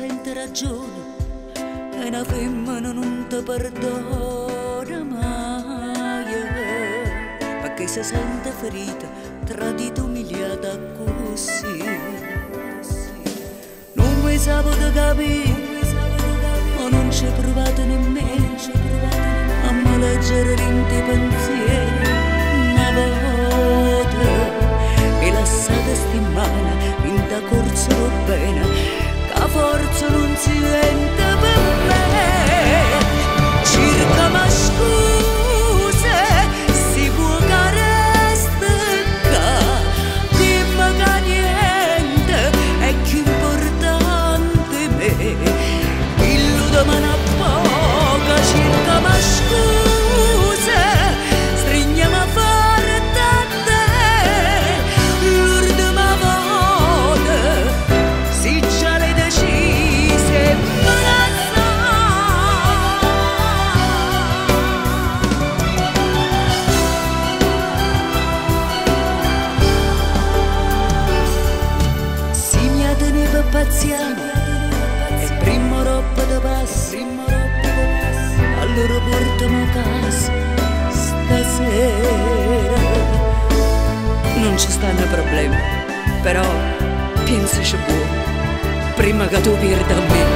sente ragione e una femmina non ti perdona mai, perché si sente ferita, tradita, umiliata così. Non mi sa poter capire, ma non ci ho provato nemmeno a me leggere l'inti pensieri una volta. E lasciate stimana in da corso bene, che forza non si vende per me. Circa ma scuse, si può che resta qua, dimmi che niente è più importante me. Illudami a poco, circa ma scuse, stringiamo a forte a te, l'ultima volta, si già le decise, ma la sa. Si mi ha tenuto paziente, e prima roba da passo, allora portami a casa stasera. Non ci stanno problemi, però pensaci buono prima che tu perda me.